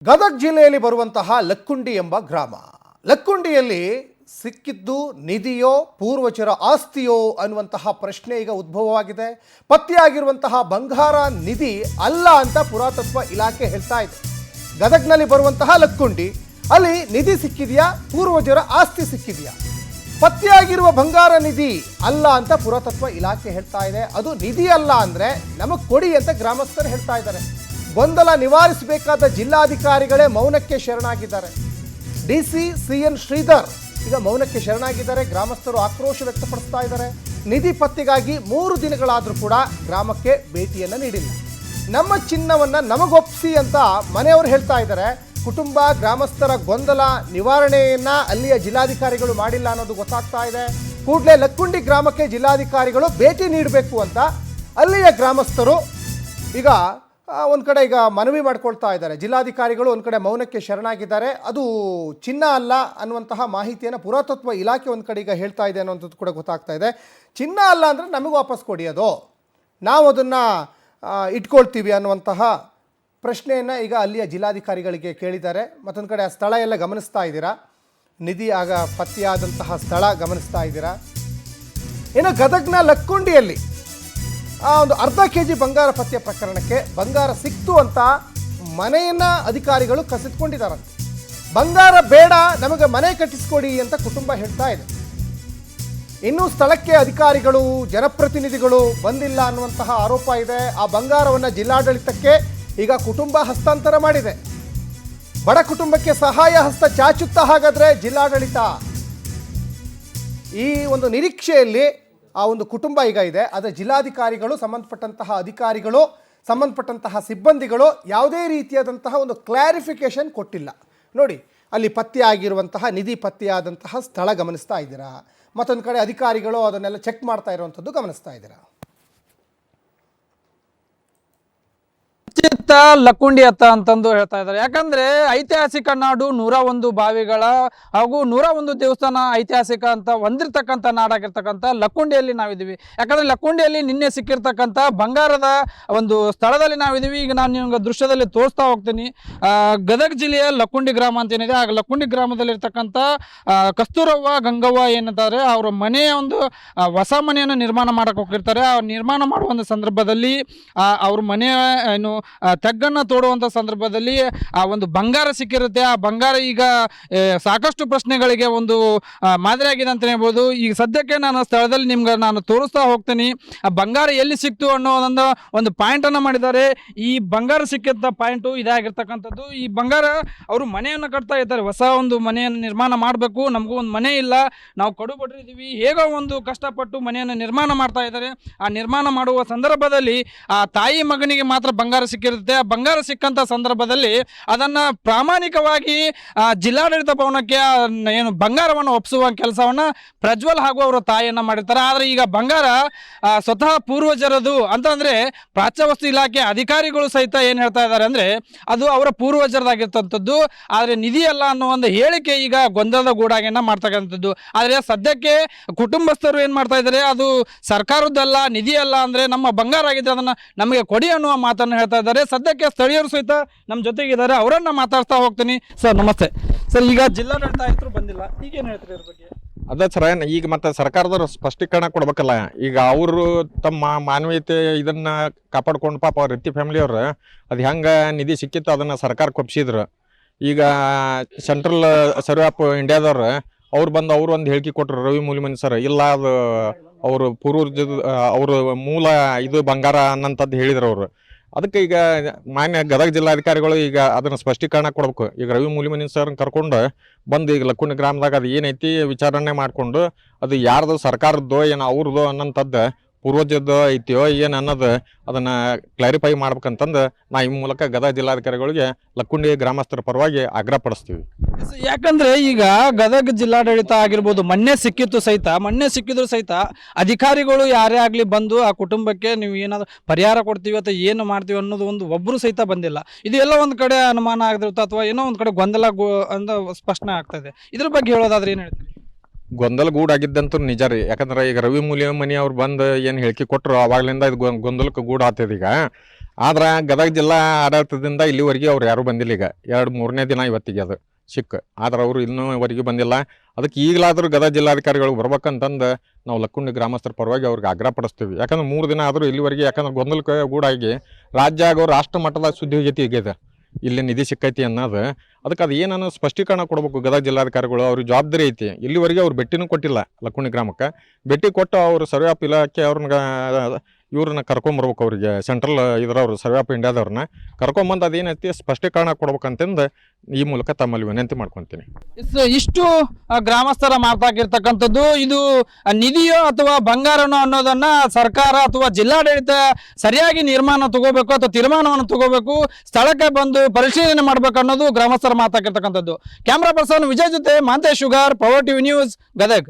ಗದಗ ಜಿಲ್ಲೆಯಲ್ಲಿ ಬರುವಂತಹ ಲಕ್ಕುಂಡಿ ಎಂಬ ಗ್ರಾಮ. ಲಕ್ಕುಂಡಿಯಲ್ಲಿ ಸಿಕ್ಕಿದ್ದು ನಿಧಿಯೋ ಪೂರ್ವಜರ ಆಸ್ತಿಯೋ ಅನ್ನುವಂತಹ ಪ್ರಶ್ನೆ ಈಗ ಉದ್ಭವವಾಗಿದೆ. ಪತ್ತೆಯಾಗಿರುವಂತಹ ಬಂಗಾರ ನಿಧಿ ಅಲ್ಲ ಅಂತ ಪುರಾತತ್ವ ಇಲಾಖೆ ಹೇಳ್ತಾ ಇದೆ. ಗದಗ್ನಲ್ಲಿ ಬರುವಂತಹ ಲಕ್ಕುಂಡಿ ಅಲ್ಲಿ ನಿಧಿ ಸಿಕ್ಕಿದೆಯಾ, ಪೂರ್ವಜರ ಆಸ್ತಿ ಸಿಕ್ಕಿದೆಯಾ? ಪತ್ತೆಯಾಗಿರುವ ಬಂಗಾರ ನಿಧಿ ಅಲ್ಲ ಅಂತ ಪುರಾತತ್ವ ಇಲಾಖೆ ಹೇಳ್ತಾ ಇದೆ. ಅದು ನಿಧಿ ಅಲ್ಲ ಅಂದ್ರೆ ನಮಗೆ ಕೊಡಿ ಅಂತ ಗ್ರಾಮಸ್ಥರು ಹೇಳ್ತಾ ಇದ್ದಾರೆ. ಗೊಂದಲ ನಿವಾರಿಸಬೇಕಾದ ಜಿಲ್ಲಾಧಿಕಾರಿಗಳೇ ಮೌನಕ್ಕೆ ಶರಣಾಗಿದ್ದಾರೆ. ಡಿಸಿ ಸಿಎನ್ ಶ್ರೀಧರ್ ಈಗ ಮೌನಕ್ಕೆ ಶರಣಾಗಿದ್ದಾರೆ. ಗ್ರಾಮಸ್ಥರು ಆಕ್ರೋಶ ವ್ಯಕ್ತಪಡಿಸ್ತಾ ಇದ್ದಾರೆ. ನಿಧಿ ಪತ್ತೆಗಾಗಿ 3 ದಿನಗಳಾದರೂ ಕೂಡ ಗ್ರಾಮಕ್ಕೆ ಭೇಟಿಯನ್ನು ನೀಡಿಲ್ಲ. ನಮ್ಮ ಚಿನ್ನವನ್ನ ನಮಗೊಪ್ಪಿಸಿ ಅಂತ ಮನೆಯವರು ಹೇಳ್ತಾ ಇದ್ದಾರೆ. ಕುಟುಂಬ ಗ್ರಾಮಸ್ಥರ ಗೊಂದಲ ನಿವಾರಣೆಯನ್ನ ಅಲ್ಲಿಯ ಜಿಲ್ಲಾಧಿಕಾರಿಗಳು ಮಾಡಿಲ್ಲ ಅನ್ನೋದು ಗೊತ್ತಾಗ್ತಾ ಇದೆ. ಕೂಡಲೇ ಲಕ್ಕುಂಡಿ ಗ್ರಾಮಕ್ಕೆ ಜಿಲ್ಲಾಧಿಕಾರಿಗಳು ಭೇಟಿ ನೀಡಬೇಕು ಅಂತ ಅಲ್ಲಿಯ ಗ್ರಾಮಸ್ಥರು ಈಗ ಒಂದು ಕಡೆ ಈಗ ಮನವಿ ಮಾಡ್ಕೊಳ್ತಾ ಇದ್ದಾರೆ. ಜಿಲ್ಲಾಧಿಕಾರಿಗಳು ಒಂದು ಕಡೆ ಮೌನಕ್ಕೆ ಶರಣಾಗಿದ್ದಾರೆ. ಅದು ಚಿನ್ನ ಅಲ್ಲ ಅನ್ನುವಂತಹ ಮಾಹಿತಿಯನ್ನು ಪುರಾತತ್ವ ಇಲಾಖೆ ಒಂದು ಕಡೆ ಈಗ ಹೇಳ್ತಾ ಇದೆ ಅನ್ನೋಂಥದ್ದು ಕೂಡ ಗೊತ್ತಾಗ್ತಾ ಇದೆ. ಚಿನ್ನ ಅಲ್ಲ ಅಂದರೆ ನಮಗೆ ವಾಪಸ್ ಕೊಡಿ, ಅದು ನಾವು ಅದನ್ನು ಇಟ್ಕೊಳ್ತೀವಿ ಅನ್ನುವಂತಹ ಪ್ರಶ್ನೆಯನ್ನು ಈಗ ಅಲ್ಲಿಯ ಜಿಲ್ಲಾಧಿಕಾರಿಗಳಿಗೆ ಕೇಳಿದ್ದಾರೆ. ಮತ್ತೊಂದು ಕಡೆ ಆ ಸ್ಥಳ ಎಲ್ಲ ಗಮನಿಸ್ತಾ ಇದ್ದೀರಾ, ನಿಧಿ ಆಗ ಪತ್ತೆಯಾದಂತಹ ಸ್ಥಳ ಗಮನಿಸ್ತಾ ಇದ್ದೀರಾ. ಇನ್ನು ಗದಗ್ನ ಲಕ್ಕುಂಡಿಯಲ್ಲಿ ಒಂದು ಅರ್ಧ ಕೆಜಿ ಬಂಗಾರ ಪತ್ತೆ ಪ್ರಕರಣಕ್ಕೆ ಬಂಗಾರ ಸಿಕ್ತು ಅಂತ ಮನೆಯನ್ನ ಅಧಿಕಾರಿಗಳು ಕಸಿದುಕೊಂಡಿದ್ದಾರಂತೆ. ಬಂಗಾರ ಬೇಡ, ನಮಗೆ ಮನೆ ಕಟ್ಟಿಸ್ಕೊಡಿ ಅಂತ ಕುಟುಂಬ ಹೇಳ್ತಾ ಇದೆ. ಇನ್ನೂ ಸ್ಥಳಕ್ಕೆ ಅಧಿಕಾರಿಗಳು ಜನಪ್ರತಿನಿಧಿಗಳು ಬಂದಿಲ್ಲ ಅನ್ನುವಂತಹ ಆರೋಪ ಇದೆ. ಆ ಬಂಗಾರವನ್ನು ಜಿಲ್ಲಾಡಳಿತಕ್ಕೆ ಈಗ ಕುಟುಂಬ ಹಸ್ತಾಂತರ ಮಾಡಿದೆ. ಬಡ ಕುಟುಂಬಕ್ಕೆ ಸಹಾಯ ಹಸ್ತ ಚಾಚುತ್ತಾ ಹಾಗಾದ್ರೆ ಜಿಲ್ಲಾಡಳಿತ. ಈ ಒಂದು ನಿರೀಕ್ಷೆಯಲ್ಲಿ ಆ ಒಂದು ಕುಟುಂಬ ಈಗ ಇದೆ. ಆದರೆ ಜಿಲ್ಲಾಧಿಕಾರಿಗಳು, ಸಂಬಂಧಪಟ್ಟಂತಹ ಅಧಿಕಾರಿಗಳು, ಸಂಬಂಧಪಟ್ಟಂತಹ ಸಿಬ್ಬಂದಿಗಳು ಯಾವುದೇ ರೀತಿಯಾದಂತಹ ಒಂದು ಕ್ಲಾರಿಫಿಕೇಶನ್ ಕೊಟ್ಟಿಲ್ಲ. ನೋಡಿ, ಅಲ್ಲಿ ಪತ್ತೆಯಾಗಿರುವಂತಹ ನಿಧಿ ಪತ್ತೆಯಾದಂತಹ ಸ್ಥಳ ಗಮನಿಸ್ತಾ ಇದ್ದೀರಾ. ಮತ್ತೊಂದು ಕಡೆ ಅಧಿಕಾರಿಗಳು ಅದನ್ನೆಲ್ಲ ಚೆಕ್ ಮಾಡ್ತಾ ಇರುವಂಥದ್ದು ಗಮನಿಸ್ತಾ ಇದ್ದೀರಾ. ಚಿತ್ತ ಲಕ್ಕುಂಡಿ ಅತ್ತ ಅಂತಂದು ಹೇಳ್ತಾ ಇದ್ದಾರೆ. ಯಾಕಂದ್ರೆ ಐತಿಹಾಸಿಕ ನಾಡು 101 ಬಾವಿಗಳ ಹಾಗೂ 101 ದೇವಸ್ಥಾನ ಐತಿಹಾಸಿಕ ಅಂತ ಹೊಂದಿರತಕ್ಕಂಥ ನಾಡಾಗಿರ್ತಕ್ಕಂಥ ಲಕ್ಕುಂಡಿಯಲ್ಲಿ ನಾವಿದ್ದೀವಿ. ಯಾಕಂದ್ರೆ ಲಕ್ಕುಂಡಿಯಲ್ಲಿ ನಿನ್ನೆ ಸಿಕ್ಕಿರ್ತಕ್ಕಂಥ ಬಂಗಾರದ ಒಂದು ಸ್ಥಳದಲ್ಲಿ ನಾವಿದ್ದೀವಿ. ಈಗ ನಾನು ನಿಮ್ಗೆ ದೃಶ್ಯದಲ್ಲಿ ತೋರಿಸ್ತಾ ಹೋಗ್ತೀನಿ. ಗದಗ ಜಿಲ್ಲೆಯ ಲಕ್ಕುಂಡಿ ಗ್ರಾಮ ಅಂತ ಏನಿದೆ, ಆ ಲಕ್ಕುಂಡಿ ಗ್ರಾಮದಲ್ಲಿರ್ತಕ್ಕಂಥ ಕಸ್ತೂರವ್ವ ಗಂಗವ್ವ ಏನಂತಾರೆ, ಅವರ ಮನೆಯ ಒಂದು ಹೊಸ ಮನೆಯನ್ನು ನಿರ್ಮಾಣ ಮಾಡಕ್ಕೆ ಹೋಗಿರ್ತಾರೆ. ಆ ನಿರ್ಮಾಣ ಮಾಡುವ ಒಂದು ಸಂದರ್ಭದಲ್ಲಿ ಅವ್ರ ಮನೆಯ ಏನು ತಗ್ಗನ್ನು ತೋಡುವಂಥ ಸಂದರ್ಭದಲ್ಲಿ ಆ ಒಂದು ಬಂಗಾರ ಸಿಕ್ಕಿರುತ್ತೆ. ಆ ಬಂಗಾರ ಈಗ ಸಾಕಷ್ಟು ಪ್ರಶ್ನೆಗಳಿಗೆ ಒಂದು ಮಾದರಿಯಾಗಿದೆ ಅಂತಲೇ ಹೇಳ್ಬೋದು. ಈಗ ಸದ್ಯಕ್ಕೆ ನಾನು ಸ್ಥಳದಲ್ಲಿ ನಿಮ್ಗೆ ನಾನು ತೋರಿಸ್ತಾ ಹೋಗ್ತೀನಿ. ಆ ಬಂಗಾರ ಎಲ್ಲಿ ಸಿಕ್ತು ಅನ್ನೋ ಒಂದು ಪಾಯಿಂಟನ್ನು ಮಾಡಿದ್ದಾರೆ. ಈ ಬಂಗಾರ ಸಿಕ್ಕಿದ್ದ ಪಾಯಿಂಟು ಇದಾಗಿರ್ತಕ್ಕಂಥದ್ದು. ಈ ಬಂಗಾರ ಅವರು ಮನೆಯನ್ನು ಕಟ್ತಾ ಇದ್ದಾರೆ. ಹೊಸ ಒಂದು ಮನೆಯನ್ನು ನಿರ್ಮಾಣ ಮಾಡಬೇಕು, ನಮಗೂ ಒಂದು ಮನೆ ಇಲ್ಲ, ನಾವು ಕಡುಬಡ್ರಿದ್ದೀವಿ, ಹೇಗೋ ಒಂದು ಕಷ್ಟಪಟ್ಟು ಮನೆಯನ್ನು ನಿರ್ಮಾಣ ಮಾಡ್ತಾ ಇದ್ದಾರೆ. ಆ ನಿರ್ಮಾಣ ಮಾಡುವ ಸಂದರ್ಭದಲ್ಲಿ ಆ ತಾಯಿ ಮಗನಿಗೆ ಮಾತ್ರ ಬಂಗಾರ ಸಿಕ್ಕಿರುತ್ತೆ. ಆ ಬಂಗಾರ ಸಿಕ್ಕಂತ ಸಂದರ್ಭದಲ್ಲಿ ಅದನ್ನ ಪ್ರಾಮಾಣಿಕವಾಗಿ ಜಿಲ್ಲಾಡಳಿತ ಭವನಕ್ಕೆ ಏನು ಬಂಗಾರವನ್ನು ಒಪ್ಪಿಸುವ ಕೆಲಸವನ್ನ ಪ್ರಜ್ವಲ್ ಹಾಗೂ ಅವರ ತಾಯಿಯನ್ನ ಮಾಡಿರ್ತಾರೆ. ಆದ್ರೆ ಈಗ ಬಂಗಾರ ಸ್ವತಃ ಪೂರ್ವಜರದು ಅಂತಂದ್ರೆ ಪ್ರಾಚ್ಯವಸ್ತು ಇಲಾಖೆ ಅಧಿಕಾರಿಗಳು ಸಹಿತ ಏನ್ ಹೇಳ್ತಾ ಇದ್ದಾರೆ ಅಂದ್ರೆ ಅದು ಅವರ ಪೂರ್ವಜರದಾಗಿರ್ತಂಥದ್ದು, ಆದ್ರೆ ನಿಧಿ ಅಲ್ಲ ಅನ್ನೋ ಒಂದು ಹೇಳಿಕೆ ಈಗ ಗೊಂದಲದ ಗೂಡಾಗಿನ ಮಾಡ್ತಕ್ಕಂಥದ್ದು. ಆದ್ರೆ ಸದ್ಯಕ್ಕೆ ಕುಟುಂಬಸ್ಥರು ಏನ್ ಮಾಡ್ತಾ ಇದ್ದಾರೆ, ಅದು ಸರ್ಕಾರದ್ದಲ್ಲ, ನಿಧಿ ಅಲ್ಲ, ಅಂದ್ರೆ ನಮ್ಮ ಬಂಗಾರ ಆಗಿದ್ರೆ ಅದನ್ನ ನಮಗೆ ಕೊಡಿ ಅನ್ನುವ ಮಾತನ್ನು ಹೇಳ್ತಾ ಇದ್ದಾರೆ. ಸದ್ಯಕ್ಕೆ ಸ್ಥಳೀಯರು ಸಹಿತ ನಮ್ಮ ಜೊತೆಗಿದ್ದಾರೆ, ಅವರನ್ನ ಮಾತಾಡ್ತಾ ಹೋಗ್ತೀನಿ. ಸರ್ ನಮಸ್ತೆ. ಸರ್, ಈಗ ಜಿಲ್ಲಾಡಳಿತ ಆಯುಕ್ತರು ಬಂದಿಲ್ಲ, ಈಗೇನು ಹೇಳ್ತಾರೆ ಇದ್ರ ಬಗ್ಗೆ? ಅದೇ ಸರ್, ಈಗ ಮತ್ತೆ ಸರ್ಕಾರದವ್ರು ಸ್ಪಷ್ಟೀಕರಣ ಕೊಡ್ಬೇಕಲ್ಲ. ಈಗ ಅವರು ತಮ್ಮ ಮಾನವೀಯತೆ ಇದನ್ನ ಕಾಪಾಡ್ಕೊಂಡು ಪಾಪ ಅವ್ರ ರೀತಿ ಫ್ಯಾಮಿಲಿಯವ್ರು ಅದು ಹೆಂಗೆ ನಿಧಿ ಸಿಕ್ಕಿತ್ತು ಅದನ್ನ ಸರ್ಕಾರಕ್ಕೆ ಒಪ್ಪಿಸಿದ್ರು. ಈಗ ಸೆಂಟ್ರಲ್ ಸರ್ವೆ ಆಫ್ ಇಂಡಿಯಾದವ್ರು ಅವ್ರು ಬಂದು ಅವರು ಒಂದು ಹೇಳಿಕೆ ಕೊಟ್ಟರು, ರವಿ ಮೂಲಿಮನಿ ಸರ್, ಇಲ್ಲ ಅದು ಅವರು ಪೂರ್ವಜದ ಅವರು ಮೂಲ ಇದು ಬಂಗಾರ ಅನ್ನಂಥದ್ದು ಹೇಳಿದ್ರು ಅವರು. ಅದಕ್ಕೆ ಈಗ ಮಾನ್ಯ ಗದಗ ಜಿಲ್ಲಾಧಿಕಾರಿಗಳು ಈಗ ಅದನ್ನು ಸ್ಪಷ್ಟೀಕರಣ ಕೊಡ್ಬೇಕು. ಈಗ ರವಿ ಮೂಲಿಮನಿ ಸರ್ ಕರ್ಕೊಂಡು ಬಂದು ಈಗ ಲಕ್ಕುಂಡಿ ಗ್ರಾಮದಾಗ ಅದು ಏನೈತಿ ವಿಚಾರಣೆ ಮಾಡಿಕೊಂಡು ಅದು ಯಾರ್ದು ಸರ್ಕಾರದ್ದು ಏನು ಅವ್ರದ್ದು ಅನ್ನೋಂಥದ್ದು ಪೂರ್ವಜದ್ದು ಐತಿಯೋ ಏನು ಅನ್ನೋದು ಅದನ್ನು ಕ್ಲಾರಿಫೈ ಮಾಡ್ಬೇಕಂತಂದು ನಾ ಈ ಮೂಲಕ ಗದಗ ಜಿಲ್ಲಾಧಿಕಾರಿಗಳಿಗೆ ಲಕ್ಕುಂಡಿ ಗ್ರಾಮಸ್ಥರ ಪರವಾಗಿ ಆಗ್ರಹ ಪಡಿಸ್ತೀವಿ. ಯಾಕಂದ್ರೆ ಈಗ ಗದಗ ಜಿಲ್ಲಾಡಳಿತ ಆಗಿರ್ಬೋದು, ಮೊನ್ನೆ ಸಿಕ್ಕಿದ್ರು ಸಹಿತ ಅಧಿಕಾರಿಗಳು ಯಾರೇ ಆಗಲಿ ಬಂದು ಆ ಕುಟುಂಬಕ್ಕೆ ನೀವು ಏನಾದ್ರು ಪರಿಹಾರ ಕೊಡ್ತೀವಿ ಅಥವಾ ಏನು ಮಾಡ್ತೀವಿ ಅನ್ನೋದು ಒಬ್ಬರು ಸಹಿತ ಬಂದಿಲ್ಲ. ಇದು ಎಲ್ಲ ಒಂದು ಕಡೆ ಅನುಮಾನ ಆಗಿರುತ್ತೆ ಅಥವಾ ಏನೋ ಒಂದು ಕಡೆ ಗೊಂದಲ ಅಂತ ಸ್ಪಷ್ಟನೆ ಆಗ್ತದೆ. ಇದ್ರ ಬಗ್ಗೆ ಹೇಳೋದಾದ್ರೆ ಏನು ಹೇಳ್ತೀವಿ? ಗೊಂದಲ ಗೂಡಾಗಿದ್ದಂತೂ ನಿಜ ರೀ. ಯಾಕಂದ್ರೆ ಈಗ ರವಿ ಮೂಲಿಮನಿ ಅವ್ರು ಬಂದು ಏನು ಹೇಳಿಕೆ ಕೊಟ್ಟರು ಅವಾಗಲಿಂದ ಇದು ಗೊಂದಲಕ್ಕೆ ಗೂಡು ಆಗ್ತದೆ. ಈಗ ಆದ್ರೆ ಗದಗ ಜಿಲ್ಲಾ ಆಡಳಿತದಿಂದ ಇಲ್ಲಿವರೆಗೆ ಅವ್ರು ಯಾರೂ ಬಂದಿಲ್ಲ. ಈಗ 2-3ನೇ ದಿನ ಇವತ್ತಿಗೆ ಅದು ಆದ್ರೆ ಅವರು ಇನ್ನೂವರೆಗೂ ಬಂದಿಲ್ಲ. ಅದಕ್ಕೆ ಈಗಲಾದರೂ ಗದಗ ಜಿಲ್ಲಾಧಿಕಾರಿಗಳು ಬರ್ಬೇಕಂತಂದು ನಾವು ಲಕ್ಕುಂಡಿ ಗ್ರಾಮಸ್ಥರ ಪರವಾಗಿ ಅವ್ರಿಗೆ ಆಗ್ರಹ ಪಡಿಸ್ತೀವಿ. ಯಾಕಂದ್ರೆ 3 ದಿನ ಆದರೂ ಇಲ್ಲಿವರೆಗೆ, ಯಾಕಂದ್ರೆ ಗೊಂದಲಕ್ಕೆ ಗೂಡಾಗಿ ರಾಜ್ಯ ಆಗೋ ರಾಷ್ಟ್ರ ಮಟ್ಟದ ಸುದ್ದಿ ಹೋಗೈತಿ ಈಗ ಇಲ್ಲಿ ನಿಧಿ ಸಿಕ್ಕೈತಿ ಅನ್ನೋದು. ಅದಕ್ಕೆ ಅದು ಏನನ್ನೋ ಸ್ಪಷ್ಟೀಕರಣ ಕೊಡಬೇಕು ಗದಗ ಜಿಲ್ಲಾಧಿಕಾರಿಗಳು. ಅವ್ರಿಗೆ ಜವಾಬ್ದಾರಿ ಐತಿ. ಇಲ್ಲಿವರೆಗೆ ಅವ್ರು ಭೇಟಿನೂ ಕೊಟ್ಟಿಲ್ಲ ಲಕ್ಕುಂಡಿ ಗ್ರಾಮಕ್ಕೆ. ಭೇಟಿ ಕೊಟ್ಟು ಅವರು ಸರ್ವೆ ಆಫ್ ಇಲಾಖೆ ಇವ್ರನ್ನ ಕರ್ಕೊಂಬರ್ಬೇಕು. ಅವ್ರಿಗೆ ಸೆಂಟ್ರಲ್ ಇದ್ರವ್ರು ಸರ್ವೆ ಆಫ್ ಇಂಡಿಯಾದವ್ರನ್ನ ಕರ್ಕೊಂಬಂದು ಅದೇನೈತಿ ಸ್ಪಷ್ಟೀಕರಣ ಕೊಡ್ಬೇಕಂತಂದು ಈ ಮೂಲಕ ತಮ್ಮಲ್ಲಿ ವಿನಂತಿ ಮಾಡ್ಕೊತೀನಿ. ಇಷ್ಟು ಗ್ರಾಮಸ್ಥರ ಮಾತಾಗಿರ್ತಕ್ಕಂಥದ್ದು ಇದು ನಿಧಿಯೋ ಅಥವಾ ಬಂಗಾರನೋ ಅನ್ನೋದನ್ನ ಸರ್ಕಾರ ಅಥವಾ ಜಿಲ್ಲಾಡಳಿತ ಸರಿಯಾಗಿ ತಗೋಬೇಕು ಅಥವಾ ತೀರ್ಮಾನವನ್ನು ತಗೋಬೇಕು, ಸ್ಥಳಕ್ಕೆ ಬಂದು ಪರಿಶೀಲನೆ ಮಾಡ್ಬೇಕು ಅನ್ನೋದು ಗ್ರಾಮಸ್ಥರ ಮಾತಾಗಿರ್ತಕ್ಕಂಥದ್ದು. ಕ್ಯಾಮ್ರಾ ಪರ್ಸನ್ ವಿಜಯ್ ಜೊತೆ Mantesh sugar, power TV news, Gadag.